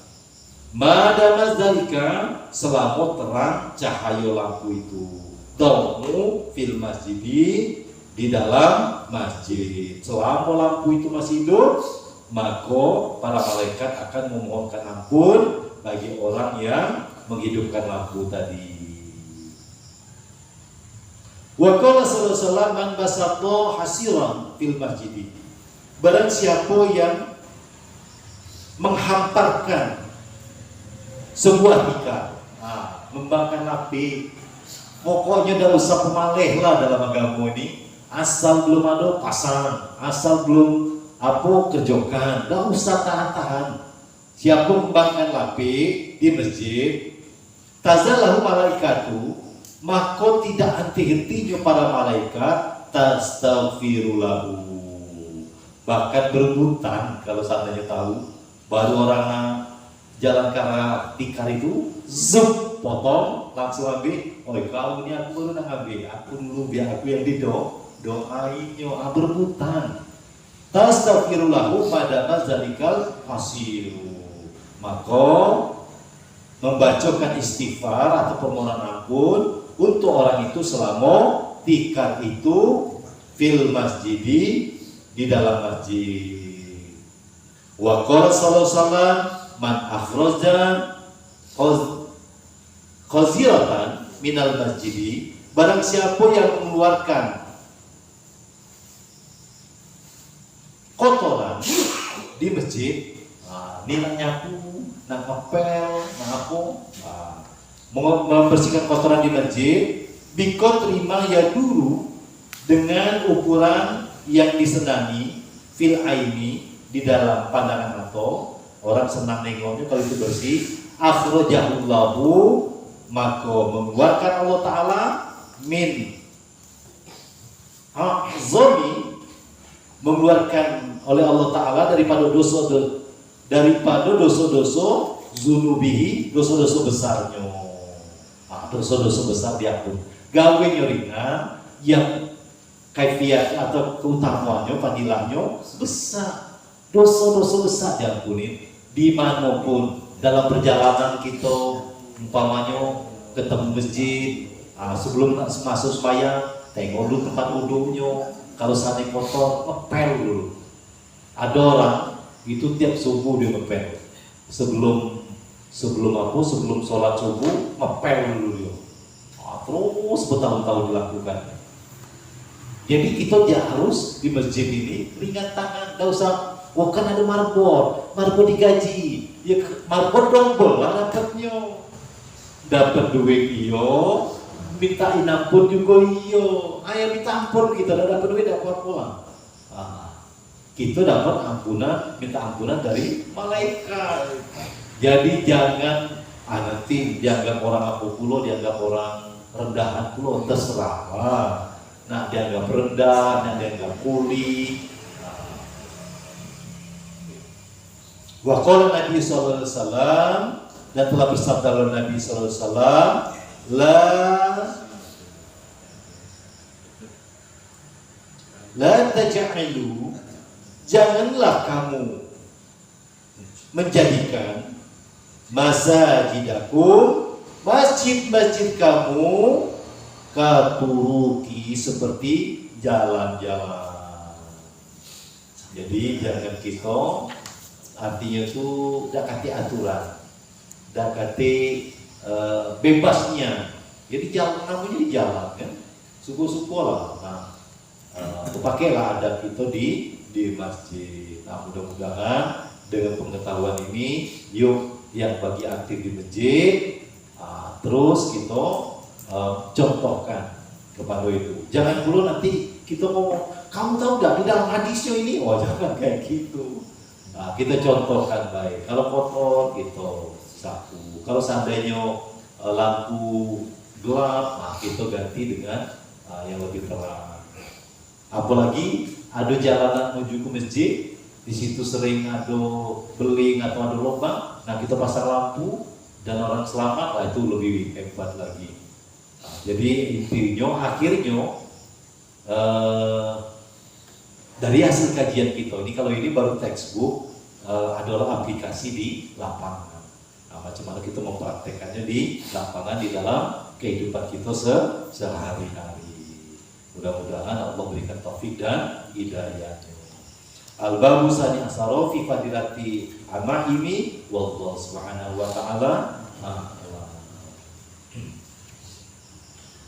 Madama zalika, selama terang cahaya lampu itu. Damu fil masjidi, di dalam masjid. Selama lampu itu masih hidup, maka para malaikat akan memohonkan ampun bagi orang yang menghidupkan lampu tadi. Wa qala sallallahu alaihi wasallam man basata hasiran fil masjid. Barang siapa yang menghamparkan sebuah tikar, membakar api, pokoknya tidak usah pemaleh lah dalam agama ini, asal belum ada pasang, asal belum kerjokan, tidak usah tahan-tahan. Siapa membakar api di masjid, tazalahu malaikatu, maka tidak henti-hentinya para malaikat tastaghfirulahu, bahkan berebutan kalau seandainya tahu baru orang jalan ke arah tikar itu, zup, potong, langsung ambil. Oh, kau ini aku baru nak ambil, aku dulu biar aku yang doainnya, berebutan. Tastaghfirullahu pada mazalikal hasiru, maka membacakan istighfar atau permohonan ampun untuk orang itu selama tikar itu fil masjidi, di dalam masjid. Wa qala sallallahu alaihi wasallam man akhraja qaziratan minal masjidi, barang siapa yang mengeluarkan kotoran di masjid, ini nyapu, ngepel, membersihkan kotoran di masjid, bikot terima ya dulu dengan ukuran yang disenangi fil aini, di dalam pandangan mata, orang senang nengoknya kalau itu bersih. Akhrajahullahu, maka mengeluarkan Allah Ta'ala min azami, mengeluarkan oleh Allah Ta'ala daripada dosa-dosa zunubihi, dosa-dosa besarnya. Dosa-dosa besar diampun. Gawe ringan yang kaifiat atau keutamaannya, fadilahnya besar. Dosa-dosa besar diampuni dimanapun. Dalam perjalanan kita, umpamanya ketemu masjid, sebelum masuk sembahyang, tengok dulu tempat wudhunya. Kalau saatnya kotor, ngepel dulu. Ada orang itu tiap subuh dia ngepel. Sebelum sholat subuh, ngepel dulu dia. Terus bertahun-tahun dilakukan. Jadi kita harus di masjid ini ringan tangan, tidak usah. Kan ada marbot digaji, ya marbot double lah dapatnya. Dapat duit iyo, minta ampun juga iyo. Ayo minta ampun, kita udah dapat duit dapat pulang. Kita dapat minta ampunan dari malaikat. Jadi jangan nanti dianggap orang aku pulau, dianggap orang rendahan pulau, terserah. Nah, dianggap rendah, nah dianggap kuli. Wa qala Nabi sallallahu alaihi wasallam, dan telah bersabda Nabi sallallahu alaihi wasallam, la taj'alu, janganlah kamu menjadikan masajidakum, masjid-masjid kamu, katuruki, seperti jalan-jalan. Jadi jangan kita, artinya itu dakati aturan, dakati bebasnya. Jadi jalan namanya di jalan kan, suku-suku lah. Pakailah adat kita di masjid. Nah, mudah-mudahan dengan pengetahuan ini, yuk yang bagi aktif di masjid, terus kita contohkan kepada itu. Jangan dulu nanti kita ngomong, kamu tahu nggak di dalam hadisnya ini? Jangan kayak gitu. Kita contohkan baik. Kalau kotor, kita sapu. Kalau seandainya lampu gelap, kita ganti dengan yang lebih terang. Apalagi ada jalanan menuju ke masjid, di situ sering ada beling atau ada lubang, nah kita pasang lampu dan orang selamat, itu lebih hebat lagi. Jadi intinya, akhirnya dari hasil kajian kita ini, kalau ini baru textbook, adalah aplikasi di lapangan. Nah, macam mana kita mempraktekannya di lapangan di dalam kehidupan kita sehari-hari. Mudah-mudahan Allah berikan taufik dan hidayahnya. Al-babu sani asaro fi fadilati amahimi wallahu subhanahu wa ta'ala.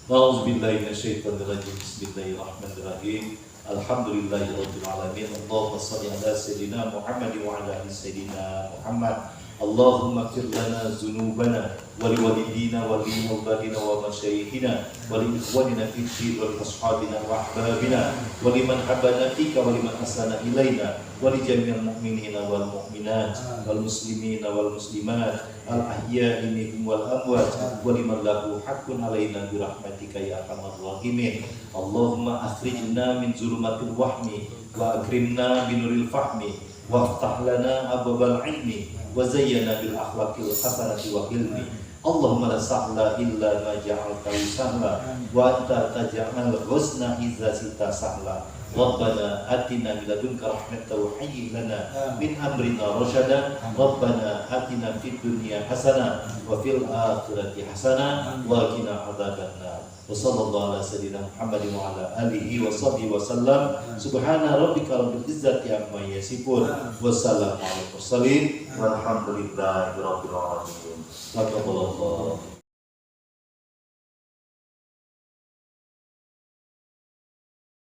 A'udzubillahi minasyaitonir rajim. Bismillahirrahmanirrahim. Alhamdulillahirabbil alamin. Allahumma shalli ala sayidina Muhammad wa ala ali sayidina Muhammad. Allahumma ighfir lana dzunubana wa liwalidina wa li awladina wa masyayikhina wa li ikhwanina fid din wa li ashabina wa ahbabina wa liman habana fika wa liman asana ilaina wa li jami'il mu'minina wal mu'minat wal muslimina wal muslimat al ahya'i minhum wal amwat wa liman lahu haqqun alaina bi rahmatika ya arhamar rahimin. Allahumma akhrijna min zulumatil wahmi wa akrimna bi nuril fahmi waftah lana abwabal ilmi wa zayyana bil akhlaqil hasanati wa hilmi. Allahumma la sahla illa ma ja'altahu sahla wa anta taj'al husna idza sita sahla. Rabbana atina min ladunka rahmatan wa hayyi lana min amrina rasyada. Rabbana atina fid dunya hasanah wa fil akhirati hasanah wa qina adzabannar. Wa sallallahu ala sayyidina Muhammadin wa ala alihi wa sahbihi wa sallam. Subhana rabbika rabbil izzati amma yasifun wa salamun alal mursalin walhamdulillahi rabbil alamin. Alhamdulillah.